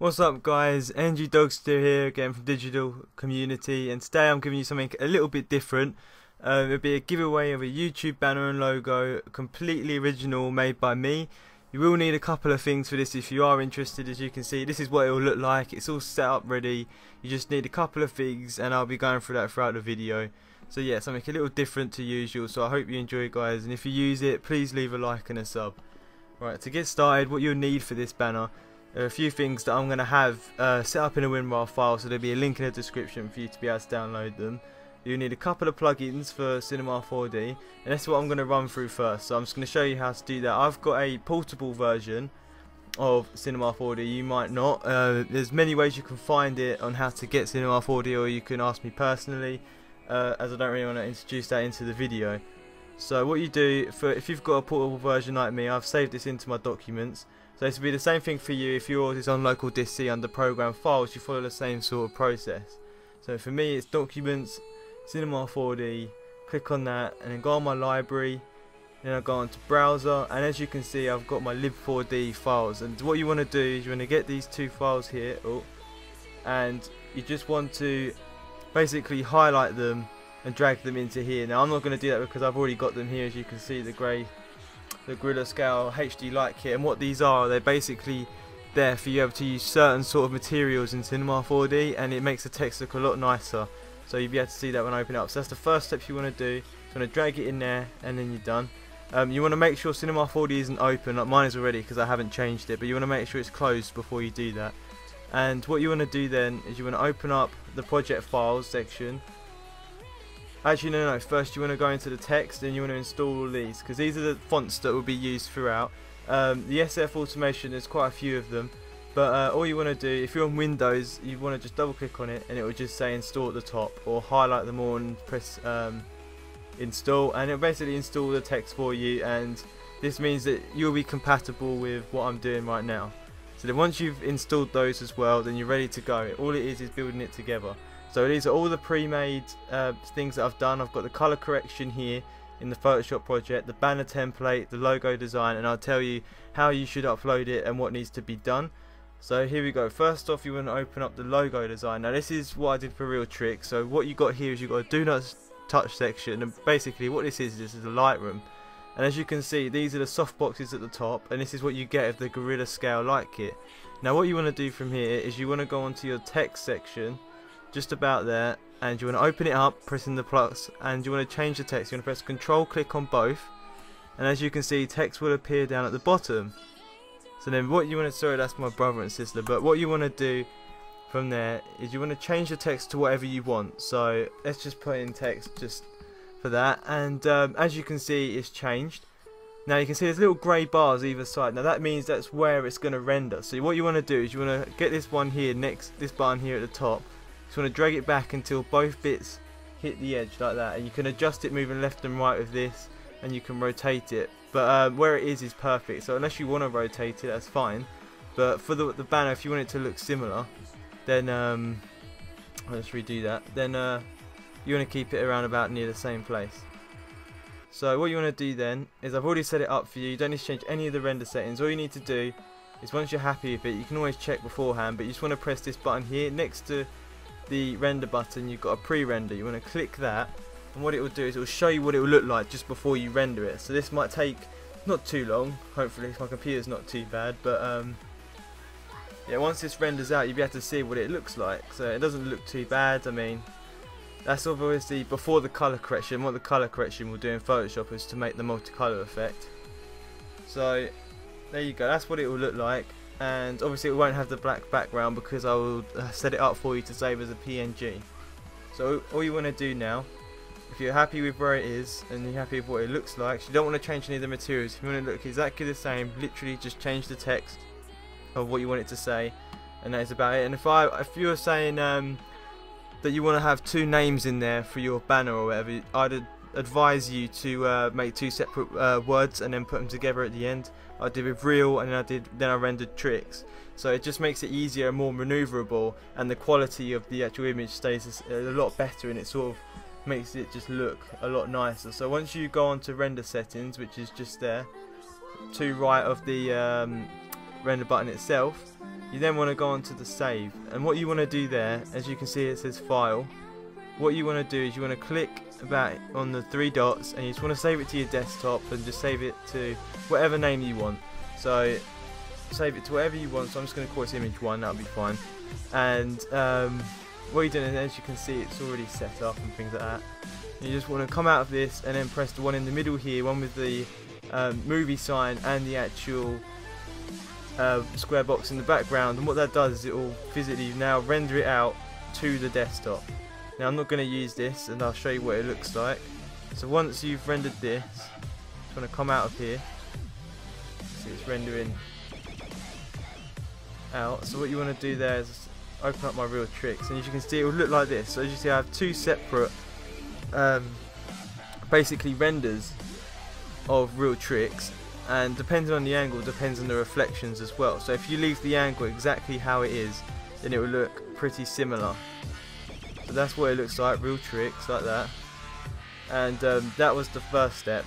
What's up guys, Dogsta here again from Digital Community, and today I'm giving you something a little bit different. It'll be a giveaway of a YouTube banner and logo, completely original, made by me. You will need a couple of things for this if you are interested. As you can see, this is what it will look like. It's all set up ready. You just need a couple of things and I'll be going through that throughout the video. So yeah, something a little different to usual, so I hope you enjoy it guys, and if you use it, please leave a like and a sub. Right, to get started, what you'll need for this banner, there are a few things that I'm going to have set up in a WinRAR file, so there'll be a link in the description for you to be able to download them. You'll need a couple of plugins for Cinema 4D, and that's what I'm going to run through first. So I'm just going to show you how to do that. I've got a portable version of Cinema 4D, you might not. There's many ways you can find it on how to get Cinema 4D, or you can ask me personally, as I don't really want to introduce that into the video. So what you do, if you've got a portable version like me, I've saved this into my documents. So this will be the same thing for you. If yours is on local disk C under program files, you follow the same sort of process. So for me it's documents, Cinema 4D, click on that and then go on my library, then I go on to browser, and as you can see I've got my lib4d files, and what you want to do is you want to get these two files here, and you just want to basically highlight them and drag them into here. Now I'm not going to do that because I've already got them here. As you can see, the Gorilla Scale HD Light Kit, and what these are, they're basically there for you able to use certain sort of materials in Cinema 4D, and it makes the text look a lot nicer. So you'll be able to see that when I open it up. So that's the first step you want to do. You want to drag it in there and then you're done. You want to make sure Cinema 4D isn't open, like mine is already because I haven't changed it, but you want to make sure it's closed before you do that. And what you want to do then is you want to open up the project files section. Actually no, first you want to go into the text and you want to install all these, because these are the fonts that will be used throughout. The SF automation, there's quite a few of them, but all you want to do, if you're on Windows, you want to just double click on it and it will just say install at the top, or highlight them all and press install, and it'll basically install the text for you, and this means that you'll be compatible with what I'm doing right now. So then once you've installed those as well, then you're ready to go. All it is building it together. So these are all the pre-made things that I've done. I've got the color correction here in the Photoshop project, the banner template, the logo design, and I'll tell you how you should upload it and what needs to be done. So here we go. First off, you want to open up the logo design. Now this is what I did for real trick. So what you got here is you've got a do not touch section, and basically what this is a Lightroom. And as you can see, these are the soft boxes at the top, and this is what you get of the Gorilla Scale Light Kit. Now what you want to do from here is you want to go onto your text section, just about there, and you want to open it up pressing the plus, and you want to change the text. You want to press control click on both, and as you can see text will appear down at the bottom. So then what you want to, sorry that's my brother and sister, but what you want to do from there is you want to change the text to whatever you want. So let's just put in text just for that, and as you can see it's changed. Now you can see there's little grey bars either side. Now that means that's where it's going to render. So what you want to do is you want to get this one here next, this button here at the top. You want to drag it back until both bits hit the edge like that, and you can adjust it moving left and right with this, and you can rotate it, but where it is perfect. So unless you want to rotate it, that's fine, but for the banner, if you want it to look similar, then let's redo that, then you want to keep it around about near the same place. So what you want to do then is, I've already set it up for you, you don't need to change any of the render settings. All you need to do is, once you're happy with it, you can always check beforehand, but you just want to press this button here next to the render button. You've got a pre-render, you want to click that, and what it will do is it will show you what it will look like just before you render it. So this might take not too long, hopefully my computer's not too bad, but yeah, once this renders out you'll be able to see what it looks like. So it doesn't look too bad. I mean, that's obviously before the color correction. What the color correction will do in Photoshop is to make the multicolor effect. So there you go, that's what it will look like. And obviously it won't have the black background because I will set it up for you to save as a PNG. So all you want to do now, if you're happy with where it is and you're happy with what it looks like, so you don't want to change any of the materials. If you want to look exactly the same, literally just change the text of what you want it to say, and that is about it. And if you were saying that you want to have two names in there for your banner or whatever, I'd advise you to make two separate words and then put them together at the end. I did with real, and then I rendered tricks. So it just makes it easier and more maneuverable, and the quality of the actual image stays a lot better, and it sort of makes it just look a lot nicer. So once you go on to render settings, which is just there to right of the render button itself, you then want to go onto the save, and what you want to do there, as you can see it says file, what you want to do is you want to click on the 3 dots and you just want to save it to your desktop and just save it to whatever name you want. So save it to whatever you want, so I'm just going to call this image 1, that'll be fine. And what you're doing is, as you can see, it's already set up and things like that. You just want to come out of this and then press the one in the middle here, one with the movie sign and the actual square box in the background, and what that does is it will physically now render it out to the desktop. Now I'm not going to use this, and I'll show you what it looks like. So once you've rendered this, just want to come out of here. See, it's rendering out. So what you want to do there is open up my real tricks, and as you can see it will look like this. So as you see, I have 2 separate basically renders of real tricks, and depending on the angle depends on the reflections as well. So if you leave the angle exactly how it is, then it will look pretty similar. So that's what it looks like, real tricks like that. And that was the first step.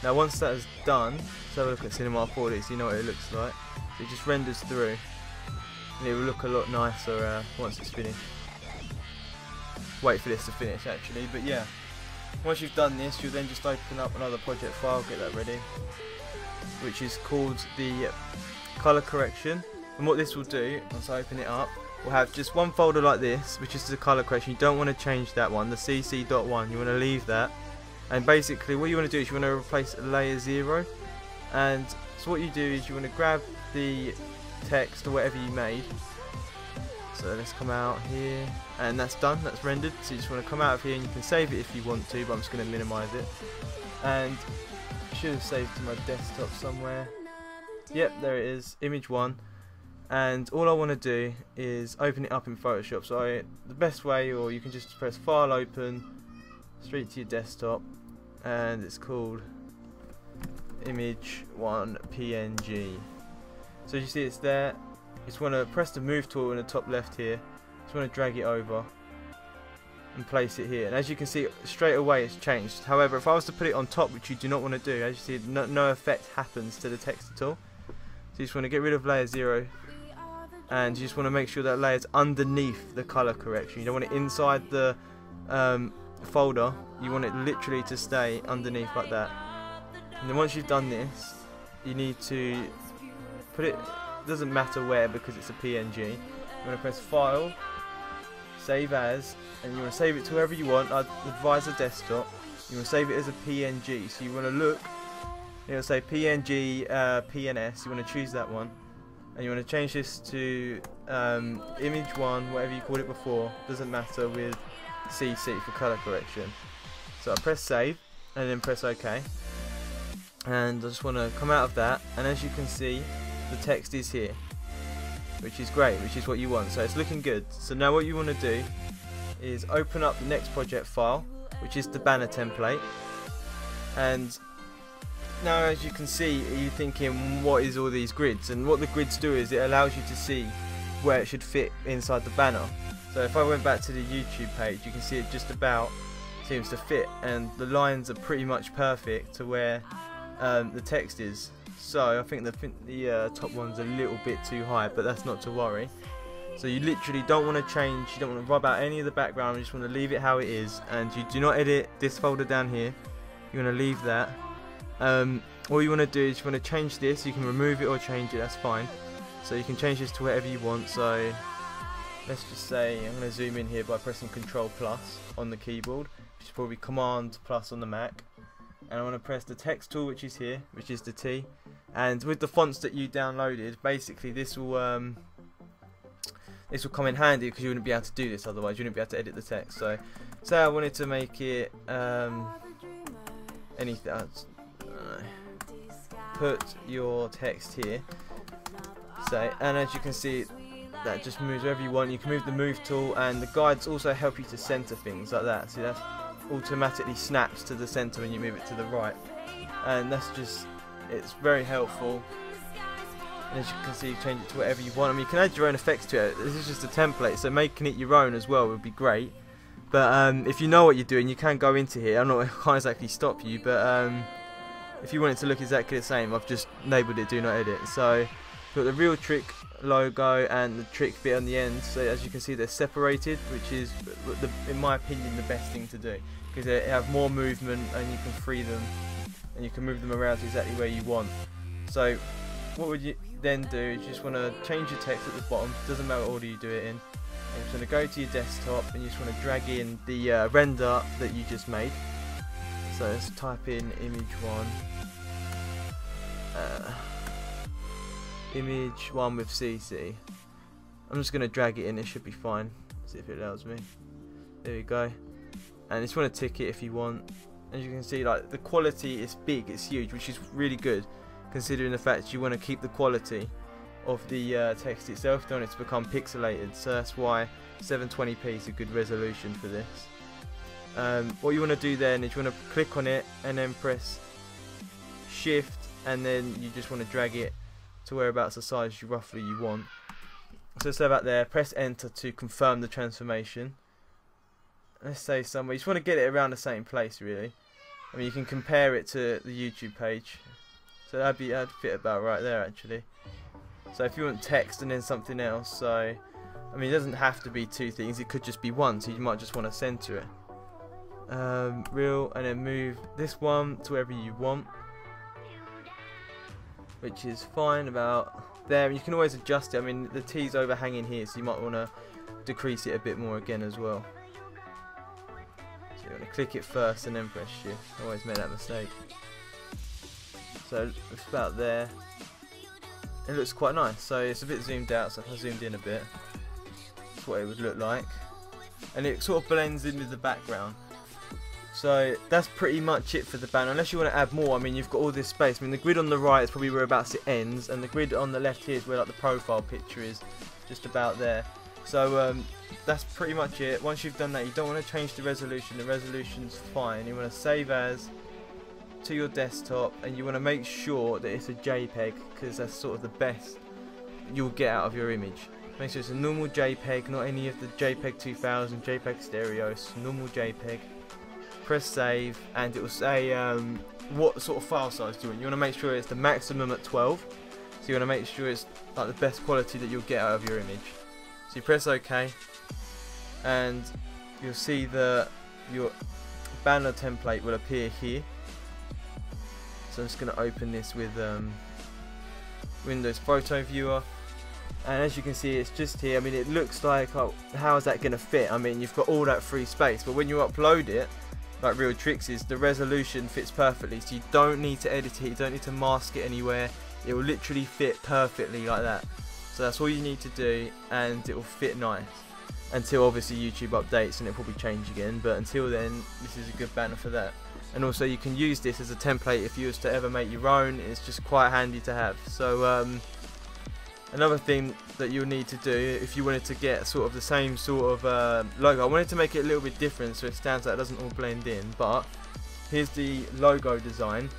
Now once that is done, let's have a look at Cinema 4D so you know what it looks like. So it just renders through, and it will look a lot nicer once it's finished. Wait for this to finish actually, but yeah. Once you've done this, you'll then just open up another project file, get that ready, which is called the color correction. And what this will do, once I open it up, we'll have just one folder like this, which is the color correction. You don't want to change that one, the cc.1, you want to leave that. And basically what you want to do is you want to replace layer 0. And so what you do is you want to grab the text or whatever you made. So let's come out here, and that's done, that's rendered. So you just want to come out of here, and you can save it if you want to, but I'm just going to minimize it. And I should have saved to my desktop somewhere. Yep, there it is, image 1. And all I want to do is open it up in Photoshop. So the best way, or you can just press file, open, straight to your desktop, and it's called image 1 PNG. So you see it's there. You just want to press the move tool in the top left here. Just want to drag it over and place it here. And as you can see, straight away it's changed. However, if I was to put it on top, which you do not want to do, as you see, no effect happens to the text at all. So you just want to get rid of layer 0, and you just want to make sure that layer is underneath the color correction. You don't want it inside the folder. You want it literally to stay underneath like that. And then once you've done this, you need to put it, doesn't matter where because it's a PNG. You want to press file, save as, and you want to save it to wherever you want. I'd advise a desktop. You want to save it as a PNG, so you want to look, it'll say PNG PNS, you want to choose that one, and you want to change this to image 1, whatever you called it before, doesn't matter, with CC for color correction. So I press save and then press OK, and I just want to come out of that, and as you can see the text is here, which is great, which is what you want, so it's looking good. So now what you want to do is open up the next project file, which is the banner template. And now as you can see, you're thinking, what is all these grids? And what the grids do is it allows you to see where it should fit inside the banner. So if I went back to the YouTube page, you can see it just about seems to fit, and the lines are pretty much perfect to where the text is. So I think the top one's a little bit too high, but that's not to worry. So you literally don't want to change, you don't want to rub out any of the background, you just want to leave it how it is, and you do not edit this folder down here. You want to leave that. All you want to do is you want to change this, you can remove it or change it, that's fine. So you can change this to whatever you want. So let's just say I'm going to zoom in here by pressing Control plus on the keyboard, which is probably Command plus on the Mac. And I want to press the text tool, which is here, which is the T. And with the fonts that you downloaded, basically this will come in handy because you wouldn't be able to do this otherwise. You wouldn't be able to edit the text. So say I wanted to make it anything. Put your text here. Say, and as you can see, that just moves wherever you want. You can move the move tool, and the guides also help you to center things like that. See, that automatically snaps to the center when you move it to the right, and that's just, it's very helpful. And as you can see, you change it to whatever you want. I mean, you can add your own effects to it. This is just a template, so making it your own as well would be great. But if you know what you're doing, you can go into here. I can't exactly stop you, but if you want it to look exactly the same, I've just labelled it Do Not Edit. So Got the Real Trick logo and the trick bit on the end, so as you can see they're separated, which is, in my opinion, the best thing to do, because they have more movement and you can free them and you can move them around to exactly where you want. So what would you then do is you just want to change your text at the bottom, doesn't matter what order you do it in. You just want to go to your desktop and you just want to drag in the render that you just made. So let's type in image1, image1 with CC. I'm just going to drag it in, it should be fine. See if it allows me. There we go. And you just want to tick it if you want. As you can see, like, the quality is big, it's huge, which is really good considering the fact you want to keep the quality of the text itself, don't want it to become pixelated. So that's why 720p is a good resolution for this. What you want to do then is you want to click on it and then press shift, and then you just want to drag it to whereabouts the size you roughly you want. So say about there, press enter to confirm the transformation. Let's say somewhere, you just want to get it around the same place really. I mean, you can compare it to the YouTube page, so that'd fit about right there actually. So if you want text and then something else, so I mean it doesn't have to be two things, it could just be one, so you might just want to center it. Real, and then move this one to wherever you want, which is fine about there. You can always adjust it. I mean the T's overhanging here, so you might want to decrease it a bit more again as well. So you want to click it first and then press shift. I always make that mistake. So it's about there. It looks quite nice. So it's a bit zoomed out, so if I zoomed in a bit, that's what it would look like. And it sort of blends in with the background. So that's pretty much it for the banner, unless you want to add more. I mean, you've got all this space. I mean, the grid on the right is probably whereabouts it ends, and the grid on the left here is where like the profile picture is, just about there. So that's pretty much it. Once you've done that, you don't want to change the resolution. The resolution's fine. You want to save as to your desktop, and you want to make sure that it's a JPEG, because that's sort of the best you'll get out of your image. Make sure it's a normal JPEG, not any of the JPEG 2000, JPEG stereos, normal JPEG. Press save, and it will say what sort of file size do you want. You want to make sure it's the maximum at 12, so you want to make sure it's like the best quality that you'll get out of your image. So you press OK, and you'll see that your banner template will appear here. So I'm just going to open this with Windows Photo Viewer, and as you can see it's just here. I mean, it looks like, oh, how is that going to fit? I mean, you've got all that free space, but when you upload it, like Real Tricks is, the resolution fits perfectly, so you don't need to edit it, you don't need to mask it anywhere. It will literally fit perfectly like that. So that's all you need to do, and it will fit nice. Until obviously YouTube updates, and it'll probably change again, but until then this is a good banner for that. And also you can use this as a template if you was to ever make your own. It's just quite handy to have. So another thing that you'll need to do if you wanted to get sort of the same sort of logo, I wanted to make it a little bit different so it stands out, it doesn't all blend in, but here's the logo design.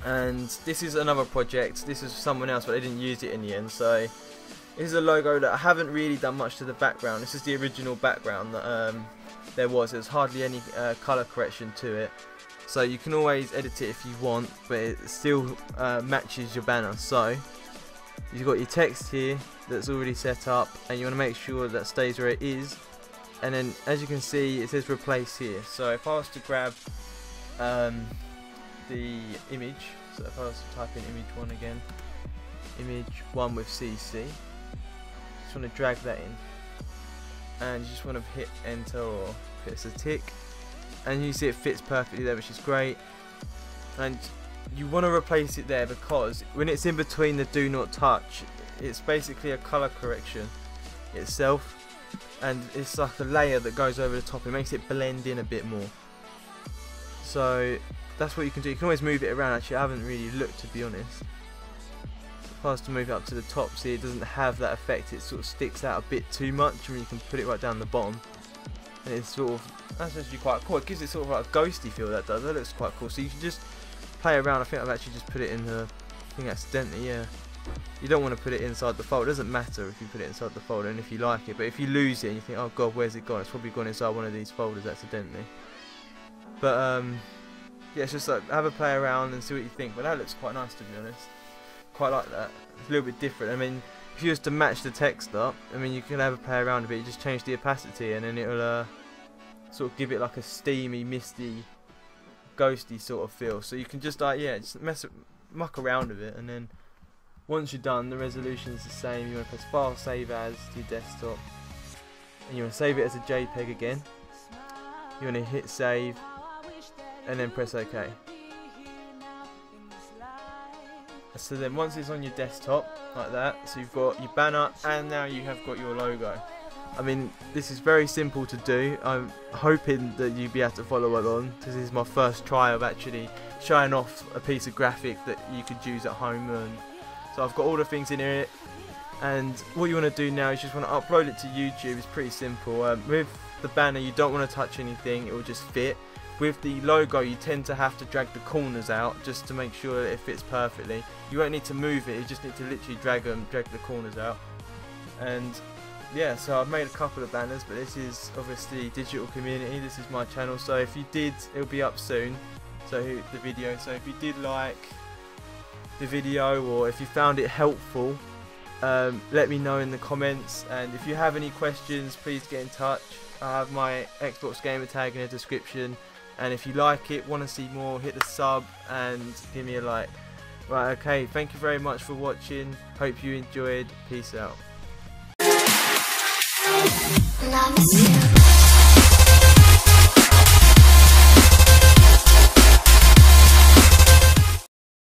And this is another project, this is someone else, but I didn't use it in the end. So this is a logo that I haven't really done much to the background. This is the original background that there's hardly any colour correction to it. So you can always edit it if you want, but it still matches your banner. So you've got your text here that's already set up, and you want to make sure that stays where it is. And then as you can see it says replace here. So if I was to grab the image, so if I was to type in image1 again, image1 with CC, just want to drag that in, and you just want to hit enter or hit a tick, and you see it fits perfectly there, which is great. And you want to replace it there because when it's in between the do not touch, it's basically a colour correction itself, and it's like a layer that goes over the top. It makes it blend in a bit more. So that's what you can do. You can always move it around. Actually, I haven't really looked, to be honest. If I was to move it up to the top, see, it doesn't have that effect. It sort of sticks out a bit too much. I mean, you can put it right down the bottom, and it's sort of, that's actually quite cool. It gives it sort of like a ghosty feel. That does. That looks quite cool. So you can just play around. I think I've actually just put it in the thing accidentally. Yeah, you don't want to put it inside the folder. It doesn't matter if you put it inside the folder and if you like it, but if you lose it and you think, oh god, where's it gone? It's probably gone inside one of these folders accidentally. But yeah, it's just like have a play around and see what you think. But that looks quite nice, to be honest. quite like that. It's a little bit different. I mean, if you was to match the text up, I mean, you can have a play around a bit. You just change the opacity, and then it'll sort of give it like a steamy, misty, ghosty sort of feel. So you can just like, yeah, just muck around with it, and then once you're done, the resolution is the same. You want to press File, Save As to your desktop, and you want to save it as a JPEG again. You want to hit Save, and then press OK. So then once it's on your desktop like that, so you've got your banner and now you have got your logo. I mean, this is very simple to do. I'm hoping that you'll be able to follow along, because this is my first try of actually showing off a piece of graphic that you could use at home. And so I've got all the things in here, and what you want to do now is just want to upload it to YouTube. It's pretty simple. With the banner, you don't want to touch anything, it will just fit. With the logo, you tend to have to drag the corners out just to make sure that it fits perfectly. You won't need to move it, you just need to literally drag the corners out. And yeah, so I've made a couple of banners, but this is obviously Digital Community, this is my channel, so if you did, it'll be up soon, so the video. So if you did like the video, or if you found it helpful, let me know in the comments, and if you have any questions, please get in touch. I have my Xbox gamer tag in the description, and if you like it, want to see more, hit the sub and give me a like. Right, okay, thank you very much for watching, hope you enjoyed, peace out. Love you.